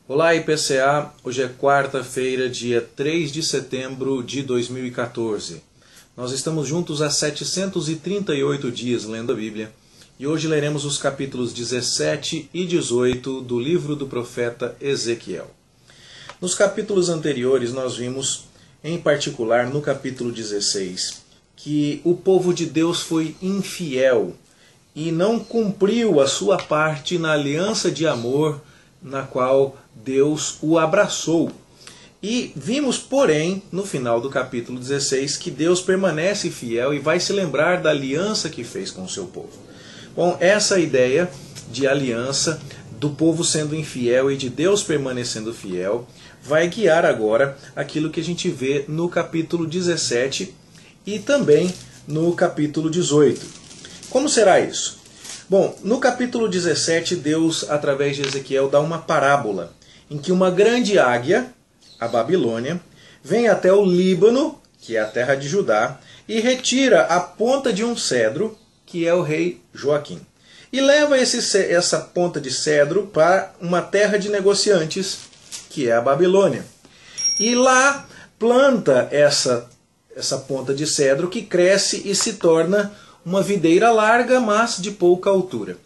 Olá IPCA, hoje é quarta-feira, dia 3 de setembro de 2014. Nós estamos juntos há 738 dias lendo a Bíblia e hoje leremos os capítulos 17 e 18 do livro do profeta Ezequiel. Nos capítulos anteriores nós vimos, em particular no capítulo 16, que o povo de Deus foi infiel e não cumpriu a sua parte na aliança de amor na qual Deus o abraçou. E vimos, porém, no final do capítulo 16, que Deus permanece fiel e vai se lembrar da aliança que fez com o seu povo. Bom, essa ideia de aliança, do povo sendo infiel e de Deus permanecendo fiel, vai guiar agora aquilo que a gente vê no capítulo 17 e também no capítulo 18. Como será isso? Bom, no capítulo 17, Deus, através de Ezequiel, dá uma parábola em que uma grande águia, a Babilônia, vem até o Líbano, que é a terra de Judá, e retira a ponta de um cedro, que é o rei Joaquim. E leva essa ponta de cedro para uma terra de negociantes, que é a Babilônia. E lá planta essa ponta de cedro que cresce e se torna uma videira larga, mas de pouca altura.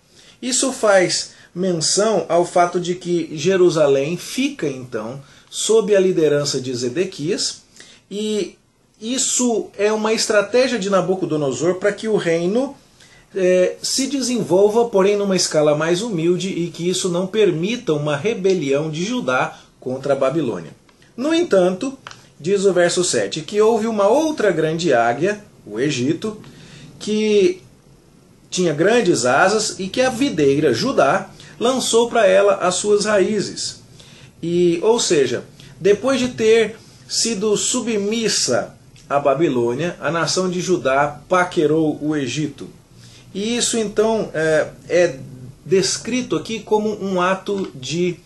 Isso faz menção ao fato de que Jerusalém fica, então, sob a liderança de Zedequias, e isso é uma estratégia de Nabucodonosor para que o reino se desenvolva, porém numa escala mais humilde, e que isso não permita uma rebelião de Judá contra a Babilônia. No entanto, diz o verso 7, que houve uma outra grande águia, o Egito, que tinha grandes asas e que a videira Judá lançou para ela as suas raízes. Ou seja, depois de ter sido submissa à Babilônia, a nação de Judá paquerou o Egito. E isso então é descrito aqui como um ato de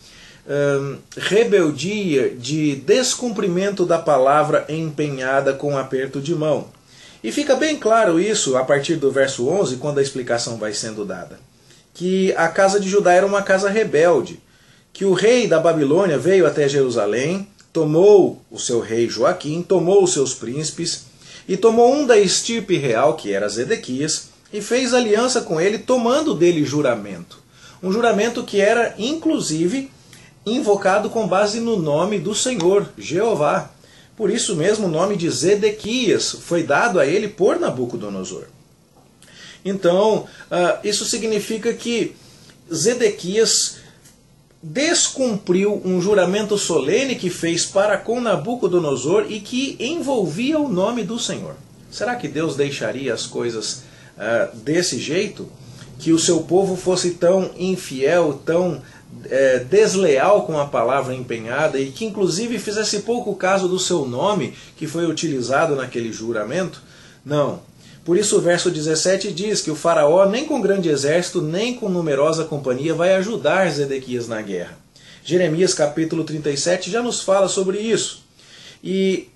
rebeldia, de descumprimento da palavra empenhada com aperto de mão. E fica bem claro isso a partir do verso 11, quando a explicação vai sendo dada. Que a casa de Judá era uma casa rebelde, que o rei da Babilônia veio até Jerusalém, tomou o seu rei Joaquim, tomou os seus príncipes, e tomou um da estirpe real, que era Zedequias, e fez aliança com ele, tomando dele juramento. Um juramento que era, inclusive, invocado com base no nome do Senhor, Jeová. Por isso mesmo o nome de Zedequias foi dado a ele por Nabucodonosor. Então, isso significa que Zedequias descumpriu um juramento solene que fez para com Nabucodonosor e que envolvia o nome do Senhor. Será que Deus deixaria as coisas desse jeito? Que o seu povo fosse tão infiel, tão desleal com a palavra empenhada e que inclusive fizesse pouco caso do seu nome que foi utilizado naquele juramento? Não. Por isso o verso 17 diz que o faraó nem com grande exército, nem com numerosa companhia vai ajudar Zedequias na guerra. Jeremias capítulo 37 já nos fala sobre isso. E,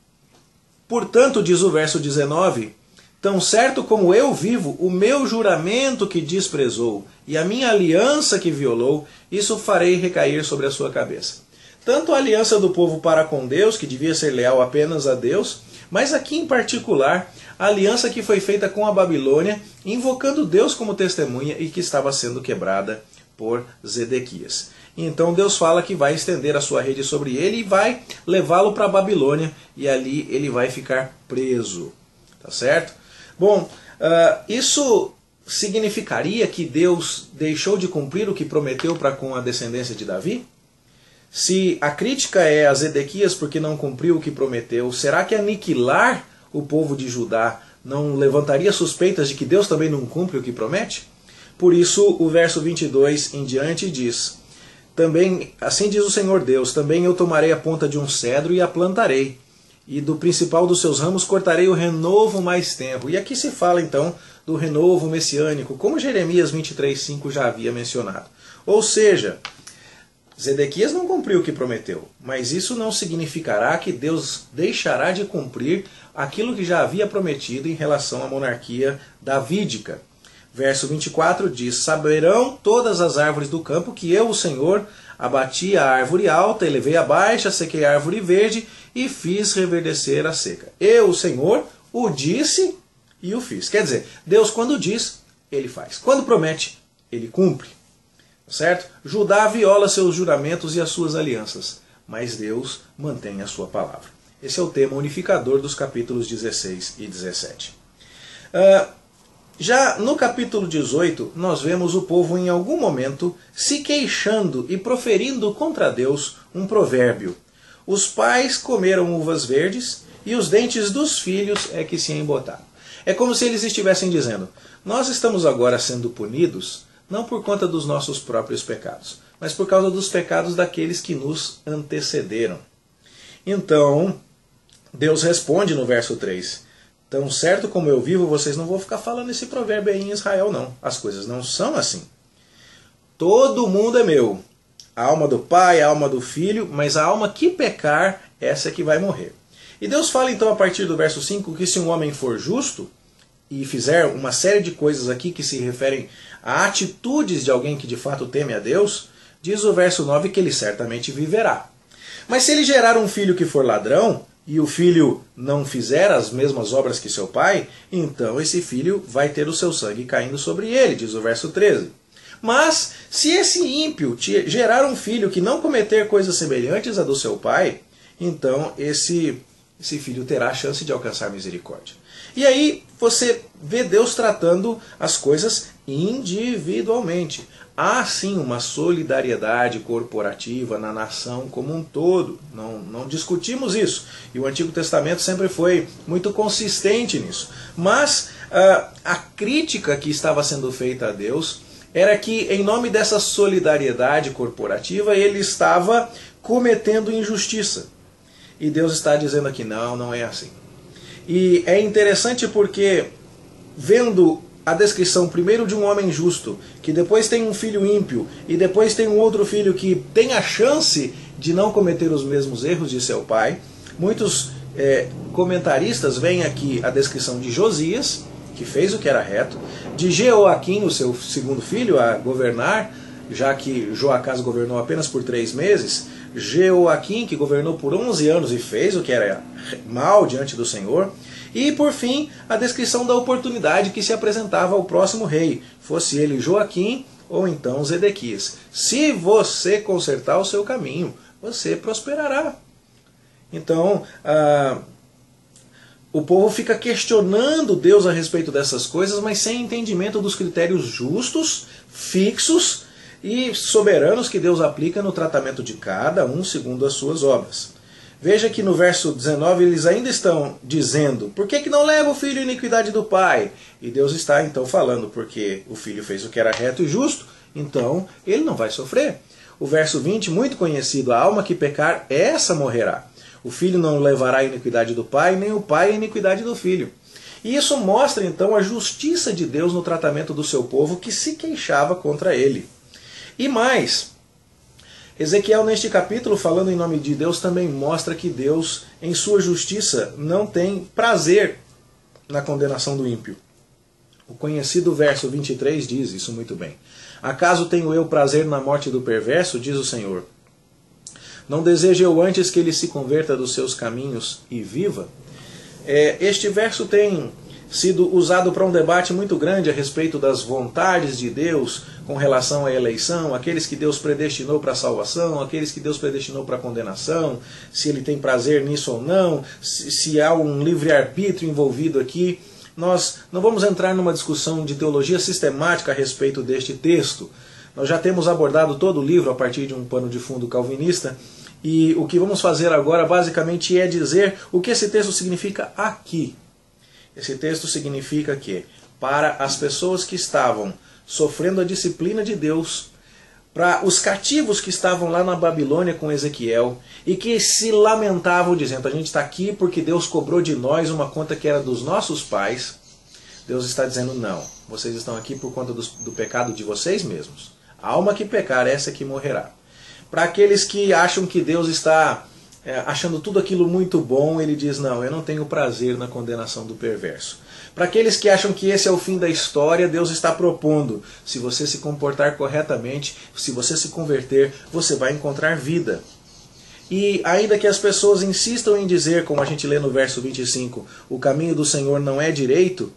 portanto, diz o verso 19, tão certo como eu vivo, o meu juramento que desprezou e a minha aliança que violou, isso farei recair sobre a sua cabeça. Tanto a aliança do povo para com Deus, que devia ser leal apenas a Deus, mas aqui em particular, a aliança que foi feita com a Babilônia, invocando Deus como testemunha e que estava sendo quebrada por Zedequias. Então Deus fala que vai estender a sua rede sobre ele e vai levá-lo para a Babilônia, e ali ele vai ficar preso. Tá certo? Bom, isso significaria que Deus deixou de cumprir o que prometeu para com a descendência de Davi? Se a crítica é a Zedequias porque não cumpriu o que prometeu, será que aniquilar o povo de Judá não levantaria suspeitas de que Deus também não cumpre o que promete? Por isso o verso 22 em diante diz, também, assim diz o Senhor Deus, também eu tomarei a ponta de um cedro e a plantarei, e do principal dos seus ramos cortarei o renovo mais tenro. E aqui se fala então do renovo messiânico, como Jeremias 23:5 já havia mencionado. Ou seja, Zedequias não cumpriu o que prometeu, mas isso não significará que Deus deixará de cumprir aquilo que já havia prometido em relação à monarquia davídica. Verso 24 diz: saberão todas as árvores do campo que eu, o Senhor, abati a árvore alta, elevei a baixa, sequei a árvore verde e fiz reverdecer a seca. Eu, o Senhor, o disse e o fiz. Quer dizer, Deus quando diz, ele faz. Quando promete, ele cumpre. Certo? Judá viola seus juramentos e as suas alianças, mas Deus mantém a sua palavra. Esse é o tema unificador dos capítulos 16 e 17. Já no capítulo 18, nós vemos o povo em algum momento se queixando e proferindo contra Deus um provérbio. Os pais comeram uvas verdes e os dentes dos filhos é que se embotaram. É como se eles estivessem dizendo: nós estamos agora sendo punidos não por conta dos nossos próprios pecados, mas por causa dos pecados daqueles que nos antecederam. Então, Deus responde no verso 3: tão certo como eu vivo, vocês não vão ficar falando esse provérbio aí em Israel, não. As coisas não são assim. Todo mundo é meu. A alma do pai, a alma do filho, mas a alma que pecar, essa é que vai morrer. E Deus fala então a partir do verso 5 que se um homem for justo e fizer uma série de coisas aqui que se referem a atitudes de alguém que de fato teme a Deus, diz o verso 9 que ele certamente viverá. Mas se ele gerar um filho que for ladrão, e o filho não fizer as mesmas obras que seu pai, então esse filho vai ter o seu sangue caindo sobre ele, diz o verso 13. Mas, se esse ímpio gerar um filho que não cometer coisas semelhantes à do seu pai, então esse filho terá a chance de alcançar misericórdia. E aí você vê Deus tratando as coisas individualmente. Há sim uma solidariedade corporativa na nação como um todo. Não discutimos isso. E o Antigo Testamento sempre foi muito consistente nisso. Mas a crítica que estava sendo feita a Deus era que, em nome dessa solidariedade corporativa, ele estava cometendo injustiça. E Deus está dizendo aqui: não é assim. E é interessante porque, vendo a descrição primeiro de um homem justo, que depois tem um filho ímpio, e depois tem um outro filho que tem a chance de não cometer os mesmos erros de seu pai, muitos comentaristas veem aqui a descrição de Josias, que fez o que era reto, de Jeoaquim, o seu segundo filho, a governar, já que Joacás governou apenas por 3 meses, Jeoaquim, que governou por 11 anos e fez o que era mal diante do Senhor. E, por fim, a descrição da oportunidade que se apresentava ao próximo rei, fosse ele Joaquim ou então Zedequias. Se você consertar o seu caminho, você prosperará. Então, o povo fica questionando Deus a respeito dessas coisas, mas sem entendimento dos critérios justos, fixos e soberanos que Deus aplica no tratamento de cada um segundo as suas obras. Veja que no verso 19 eles ainda estão dizendo: por que não leva o filho a iniquidade do pai? E Deus está então falando: porque o filho fez o que era reto e justo, então ele não vai sofrer. O verso 20, muito conhecido: a alma que pecar, essa morrerá. O filho não levará a iniquidade do pai, nem o pai a iniquidade do filho. E isso mostra então a justiça de Deus no tratamento do seu povo que se queixava contra ele. E mais, Ezequiel, neste capítulo, falando em nome de Deus, também mostra que Deus, em sua justiça, não tem prazer na condenação do ímpio. O conhecido verso 23 diz isso muito bem. Acaso tenho eu prazer na morte do perverso, diz o Senhor? Não desejo eu antes que ele se converta dos seus caminhos e viva? Este verso tem sido usado para um debate muito grande a respeito das vontades de Deus com relação à eleição, aqueles que Deus predestinou para a salvação, aqueles que Deus predestinou para a condenação, se ele tem prazer nisso ou não, se há um livre-arbítrio envolvido aqui. Nós não vamos entrar numa discussão de teologia sistemática a respeito deste texto. Nós já temos abordado todo o livro a partir de um pano de fundo calvinista, e o que vamos fazer agora basicamente é dizer o que esse texto significa aqui. Esse texto significa que, para as pessoas que estavam sofrendo a disciplina de Deus, para os cativos que estavam lá na Babilônia com Ezequiel e que se lamentavam dizendo: a gente está aqui porque Deus cobrou de nós uma conta que era dos nossos pais, Deus está dizendo: não, vocês estão aqui por conta do pecado de vocês mesmos. A alma que pecar, essa que morrerá. Para aqueles que acham que Deus está achando tudo aquilo muito bom, ele diz, não, eu não tenho prazer na condenação do perverso. Para aqueles que acham que esse é o fim da história, Deus está propondo, se você se comportar corretamente, se você se converter, você vai encontrar vida. E ainda que as pessoas insistam em dizer, como a gente lê no verso 25, o caminho do Senhor não é direito,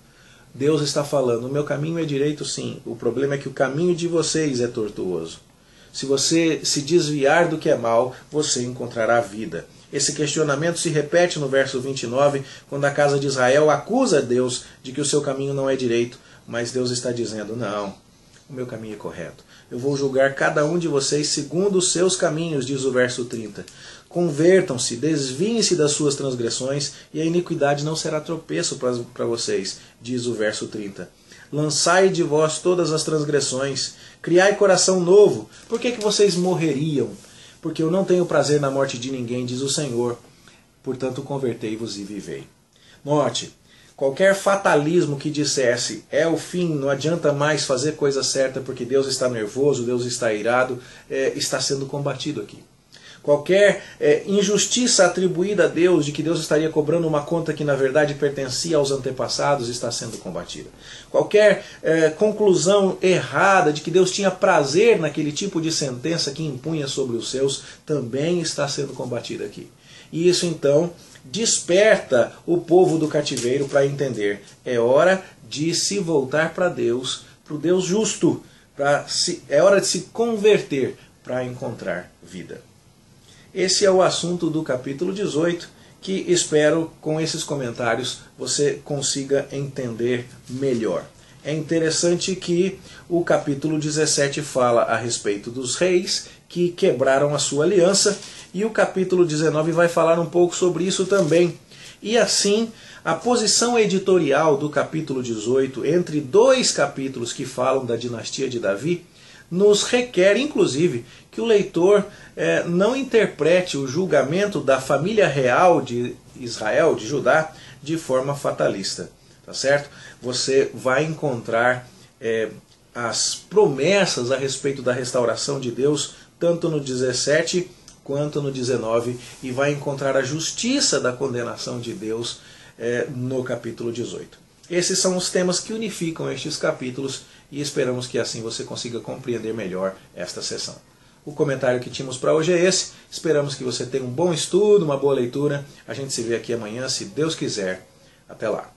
Deus está falando, o meu caminho é direito sim, o problema é que o caminho de vocês é tortuoso. Se você se desviar do que é mal, você encontrará vida. Esse questionamento se repete no verso 29, quando a casa de Israel acusa Deus de que o seu caminho não é direito, mas Deus está dizendo, não, o meu caminho é correto. Eu vou julgar cada um de vocês segundo os seus caminhos, diz o verso 30. Convertam-se, desviem-se das suas transgressões, e a iniquidade não será tropeço para vocês, diz o verso 30. Lançai de vós todas as transgressões, criai coração novo. Por que vocês morreriam? Porque eu não tenho prazer na morte de ninguém, diz o Senhor. Portanto, convertei-vos e vivei. Note, qualquer fatalismo que dissesse é o fim, não adianta mais fazer coisa certa porque Deus está nervoso, Deus está irado, está sendo combatido aqui. Qualquer injustiça atribuída a Deus, de que Deus estaria cobrando uma conta que na verdade pertencia aos antepassados, está sendo combatida. Qualquer conclusão errada de que Deus tinha prazer naquele tipo de sentença que impunha sobre os seus, também está sendo combatida aqui. E isso então desperta o povo do cativeiro para entender, é hora de se voltar para Deus, para o Deus justo, é hora de se converter para encontrar vida. Esse é o assunto do capítulo 18, que espero com esses comentários você consiga entender melhor. É interessante que o capítulo 17 fala a respeito dos reis que quebraram a sua aliança, e o capítulo 19 vai falar um pouco sobre isso também. E assim, a posição editorial do capítulo 18, entre dois capítulos que falam da dinastia de Davi, nos requer, inclusive, que o leitor não interprete o julgamento da família real de Israel, de Judá, de forma fatalista. Tá certo? Você vai encontrar as promessas a respeito da restauração de Deus, tanto no 17 quanto no 19, e vai encontrar a justiça da condenação de Deus no capítulo 18. Esses são os temas que unificam estes capítulos e esperamos que assim você consiga compreender melhor esta sessão. O comentário que tínhamos para hoje é esse. Esperamos que você tenha um bom estudo, uma boa leitura. A gente se vê aqui amanhã, se Deus quiser. Até lá.